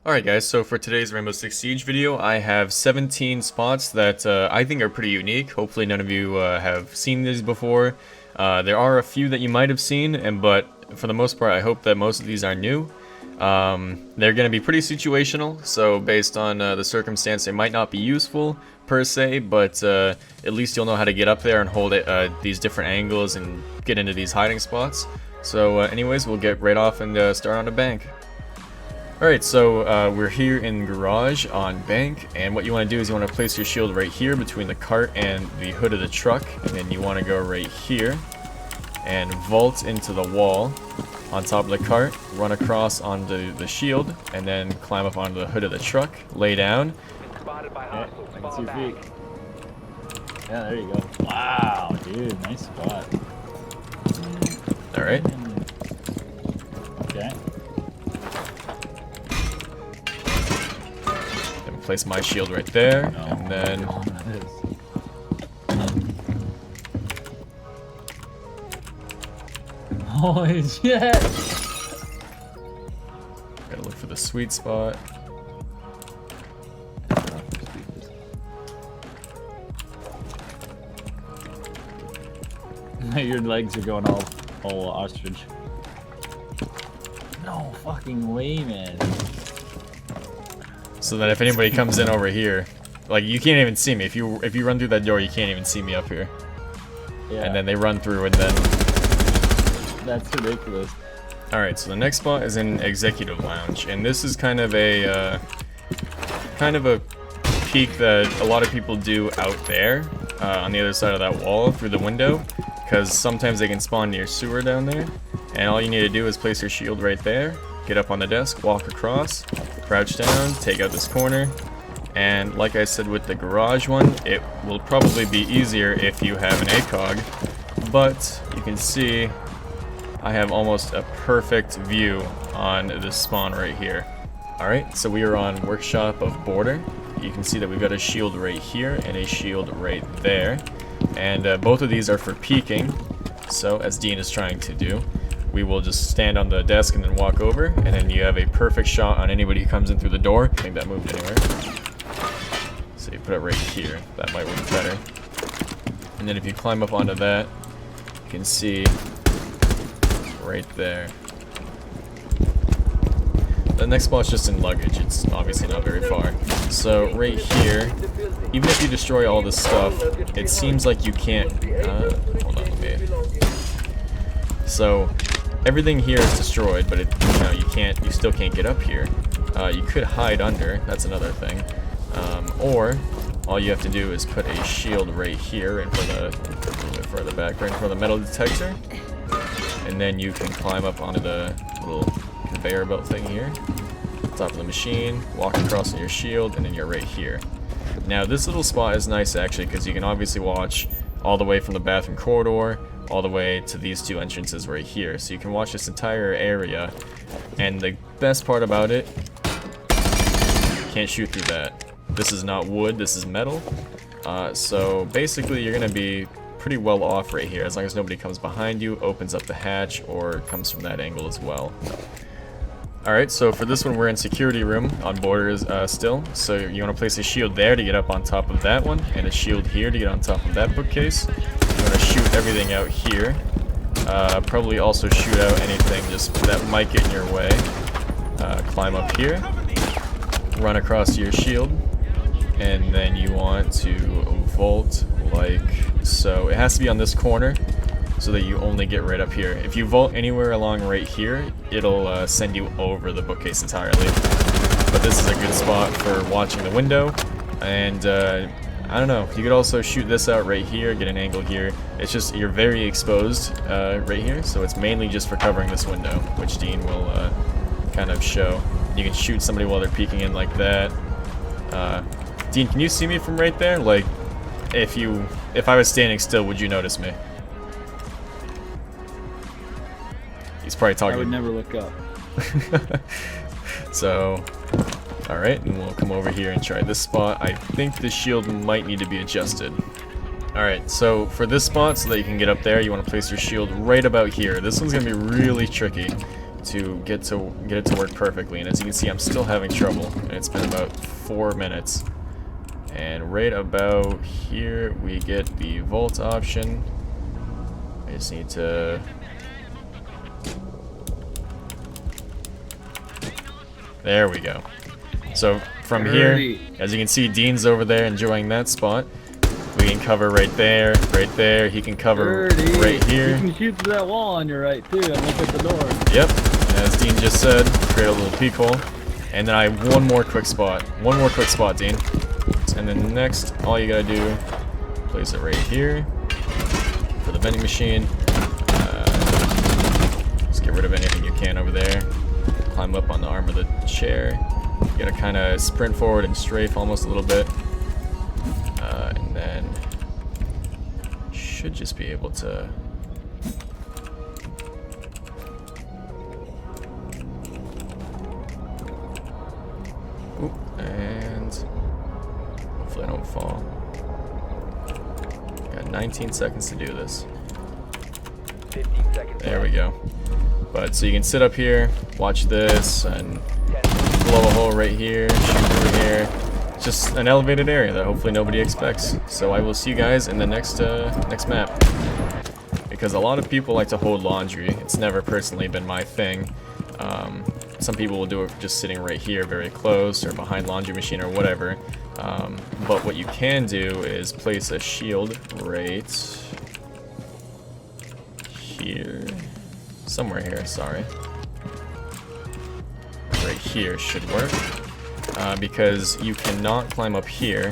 Alright guys, so for today's Rainbow Six Siege video, I have 17 spots that I think are pretty unique. Hopefully none of you have seen these before. There are a few that you might have seen, but for the most part I hope that most of these are new. They're going to be pretty situational, so based on the circumstance they might not be useful per se, but at least you'll know how to get up there and hold it these different angles and get into these hiding spots. So anyways, we'll get right off and start on the bank. Alright, so we're here in garage on bank, and what you want to do is you want to place your shield right here between the cart and the hood of the truck, and then you want to go right here and vault into the wall on top of the cart, run across onto the shield, and then climb up onto the hood of the truck, lay down. Okay, I can see your feet. Yeah, there you go. Wow, dude, nice spot. Alright. Okay. Place my shield right there, and then holy shit! gotta look for the sweet spot. Your legs are going all ostrich. No fucking way, man. So that if anybody comes in over here, like, you can't even see me. If you run through that door, you can't even see me up here. Yeah. And then they run through, and then That's ridiculous. Alright, so the next spot is in Executive Lounge, and this is kind of a peek that a lot of people do out there on the other side of that wall through the window, because sometimes they can spawn near sewer down there, and all you need to do is place your shield right there, get up on the desk, walk across, crouch down, take out this corner, and like I said with the garage one, it will probably be easier if you have an ACOG, but you can see I have almost a perfect view on this spawn right here. Alright, so we are on Workshop of Border. You can see that we've got a shield right here and a shield right there, and both of these are for peeking, so as Dean is trying to do. We will just stand on the desk and then walk over, and then you have a perfect shot on anybody who comes in through the door. I think that moved anywhere. So you put it right here. That might work better. And then if you climb up onto that, you can see right there. The next spot's just in luggage. It's obviously not very far. So right here, even if you destroy all this stuff, it seems like you can't... hold on, let me... So everything here is destroyed, but you still can't get up here. You could hide under, that's another thing. Or all you have to do is put a shield right here in front of the, a little bit further back, right in front of the metal detector, and then you can climb up onto the little conveyor belt thing here, top of the machine, walk across on your shield, and then you're right here. Now this little spot is nice actually, because you can obviously watch all the way from the bathroom corridor all the way to these two entrances right here. So you can watch this entire area, and the best part about it, you can't shoot through that. This is not wood, this is metal. So basically you're gonna be pretty well off right here, as long as nobody comes behind you, opens up the hatch, or comes from that angle as well. Alright, so for this one we're in security room on borders still, so you want to place a shield there to get up on top of that one, and a shield here to get on top of that bookcase. You want to shoot everything out here, probably also shoot out anything just that might get in your way. Climb up here, run across your shield, and then you want to vault like so. It has to be on this corner, so that you only get right up here. If you vault anywhere along right here, it'll send you over the bookcase entirely. But this is a good spot for watching the window, and I don't know, you could also shoot this out right here, get an angle here. It's just, you're very exposed right here, so it's mainly just for covering this window, which Dean will kind of show. You can shoot somebody while they're peeking in like that. Dean, can you see me from right there? Like, if I was standing still, would you notice me? He's probably talking. I would never look up. So, alright, and we'll come over here and try this spot. I think the shield might need to be adjusted. Alright, so for this spot, so that you can get up there, you want to place your shield right about here. This one's going to be really tricky. to get it to work perfectly. And as you can see, I'm still having trouble, and it's been about 4 minutes. And right about here, we get the vault option. I just need to... There we go. So from here, as you can see, Dean's over there enjoying that spot. We can cover right there, right there. He can cover right here. You can shoot through that wall on your right too, and look at the door. Yep. As Dean just said, create a little peek hole. And then I have one more quick spot. One more quick spot, Dean. And then next, all you gotta do, place it right here for the vending machine. Just get rid of anything you can over there. Climb up on the arm of the chair. You gotta kind of sprint forward and strafe almost a little bit. And then should just be able to... Oop, and hopefully I don't fall. Got 19 seconds to do this. 15 seconds. There we go. But so you can sit up here, watch this, and blow a hole right here, shoot through here. It's just an elevated area that hopefully nobody expects. So I will see you guys in the next next map. Because a lot of people like to hold laundry. It's never personally been my thing. Some people will do it just sitting right here very close or behind laundry machine or whatever. But what you can do is place a shield right here. Somewhere here, sorry. Right here should work. Because you cannot climb up here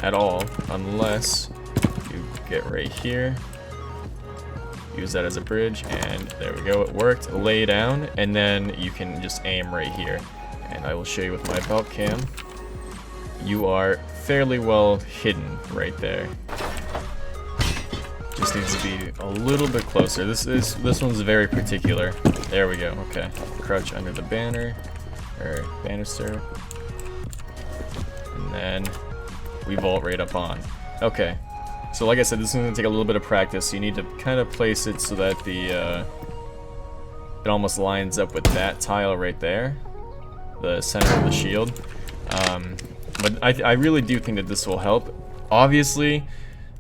at all unless you get right here. Use that as a bridge, and there we go, it worked. Lay down, and then you can just aim right here. And I will show you with my belt cam. You are fairly well hidden right there. Just needs to be a little bit closer. This one's very particular. There we go, okay. Crouch under the banner, or banister. And then we vault right up on. Okay. So like I said, this is going to take a little bit of practice. You need to kind of place it so that the it almost lines up with that tile right there, the center of the shield. But I really do think that this will help. Obviously,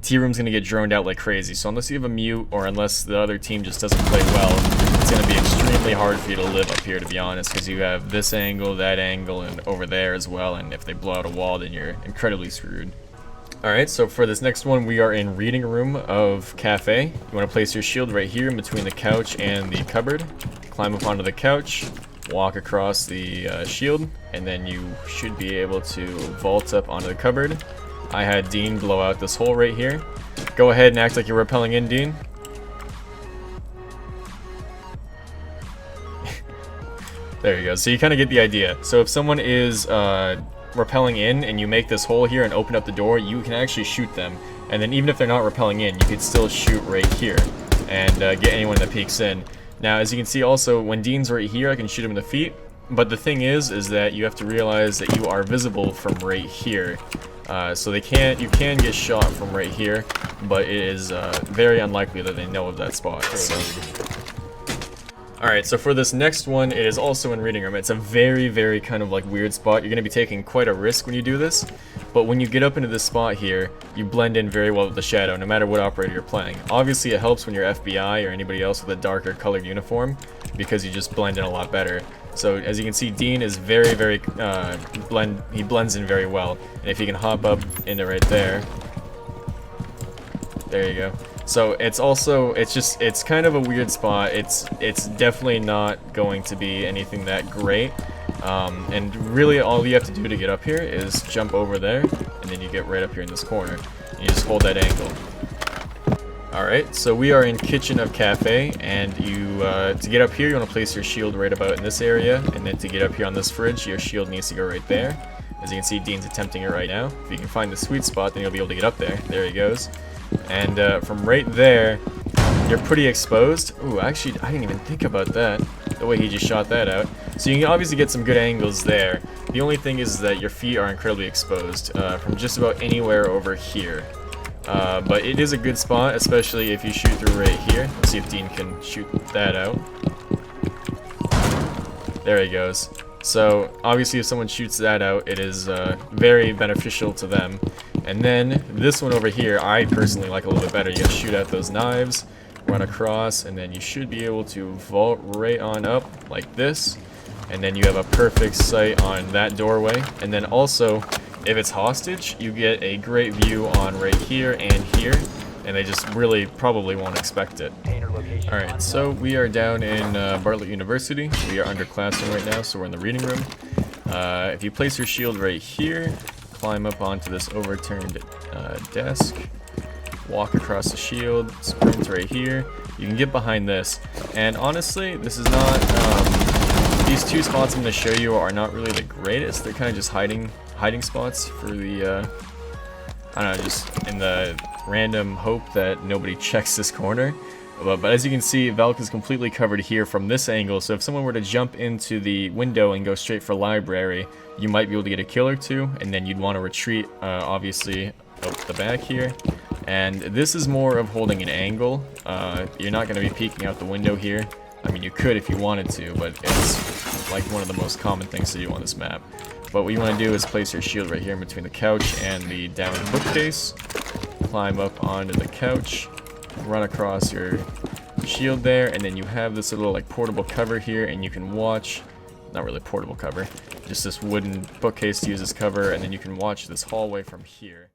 T-Room's going to get droned out like crazy, so unless you have a mute or unless the other team just doesn't play well, it's going to be extremely hard for you to live up here, to be honest, because you have this angle, that angle, and over there as well, and if they blow out a wall, then you're incredibly screwed. Alright, so for this next one, we are in reading room of cafe. You want to place your shield right here in between the couch and the cupboard. Climb up onto the couch, walk across the shield, and then you should be able to vault up onto the cupboard. I had Dean blow out this hole right here. Go ahead and act like you're rappelling in, Dean. There you go. So you kind of get the idea. So if someone is rappelling in and you make this hole here and open up the door, you can actually shoot them. And then even if they're not rappelling in, you could still shoot right here and get anyone that peeks in. Now, as you can see also, when Dean's right here, I can shoot him in the feet. But the thing is that you have to realize that you are visible from right here. So you can get shot from right here, but it is very unlikely that they know of that spot. So. Alright, so for this next one, it is also in reading room. It's a very, very kind of like weird spot. You're going to be taking quite a risk when you do this, but when you get up into this spot here, you blend in very well with the shadow, no matter what operator you're playing. Obviously, it helps when you're FBI or anybody else with a darker colored uniform, because you just blend in a lot better. So as you can see, Dean is very, very, he blends in very well. And if you can hop up into right there, there you go. So it's kind of a weird spot. It's definitely not going to be anything that great. And really all you have to do to get up here is jump over there, and then you get right up here in this corner. And you just hold that angle. Alright, so we are in kitchen of cafe, and you to get up here you want to place your shield right about in this area, and then to get up here on this fridge your shield needs to go right there. As you can see, Dean's attempting it right now. If you can find the sweet spot, then you'll be able to get up there. There he goes. And from right there, you're pretty exposed. Ooh, actually, I didn't even think about that, the way he just shot that out. So you can obviously get some good angles there. The only thing is that your feet are incredibly exposed from just about anywhere over here. But it is a good spot, especially if you shoot through right here. Let's see if Dean can shoot that out. There he goes. So obviously if someone shoots that out, it is very beneficial to them. And then this one over here, I personally like a little bit better. You gotta shoot out those knives, run across, and then you should be able to vault right on up like this. And then you have a perfect sight on that doorway. And then also, if it's hostage, you get a great view on right here and here. And they just really probably won't expect it. Alright, so we are down in Bartlett University. We are underclassing right now, so we're in the reading room. If you place your shield right here, climb up onto this overturned desk, walk across the shield, sprint right here. You can get behind this. And honestly, this is not... these two spots I'm going to show you are not really the greatest. They're kind of just hiding spots for the... I don't know, just in the random hope that nobody checks this corner. But as you can see, Valk is completely covered here from this angle, so if someone were to jump into the window and go straight for library, you might be able to get a kill or two, and then you'd want to retreat, obviously, out the back here. And this is more of holding an angle. You're not going to be peeking out the window here. I mean, you could if you wanted to, but it's like one of the most common things to do on this map. But what you want to do is place your shield right here in between the couch and the down bookcase. Climb up onto the couch, run across your shield there, and then you have this little like portable cover here, and you can watch, not really portable cover, just this wooden bookcase to use as cover, and then you can watch this hallway from here.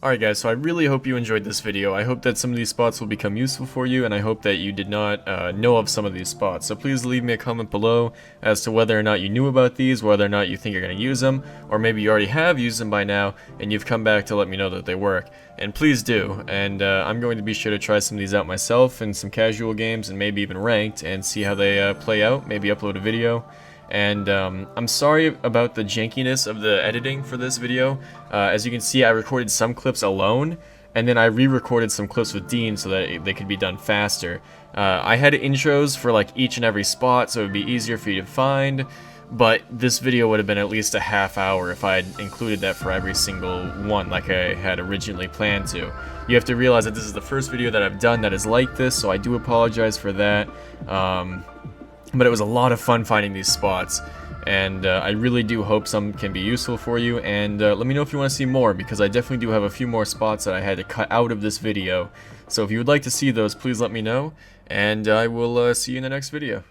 Alright guys, so I really hope you enjoyed this video. I hope that some of these spots will become useful for you, and I hope that you did not know of some of these spots. So please leave me a comment below as to whether or not you knew about these, whether or not you think you're going to use them, or maybe you already have used them by now, and you've come back to let me know that they work. And please do, and I'm going to be sure to try some of these out myself in some casual games, and maybe even ranked, and see how they play out, maybe upload a video. And I'm sorry about the jankiness of the editing for this video. As you can see, I recorded some clips alone, and then I re-recorded some clips with Dean so that they could be done faster. I had intros for like each and every spot, so it would be easier for you to find, but this video would have been at least a half hour if I had included that for every single one like I had originally planned to. You have to realize that this is the first video that I've done that is like this, so I do apologize for that. But it was a lot of fun finding these spots, and I really do hope some can be useful for you, and let me know if you want to see more, because I definitely do have a few more spots that I had to cut out of this video. So if you would like to see those, please let me know, and I will see you in the next video.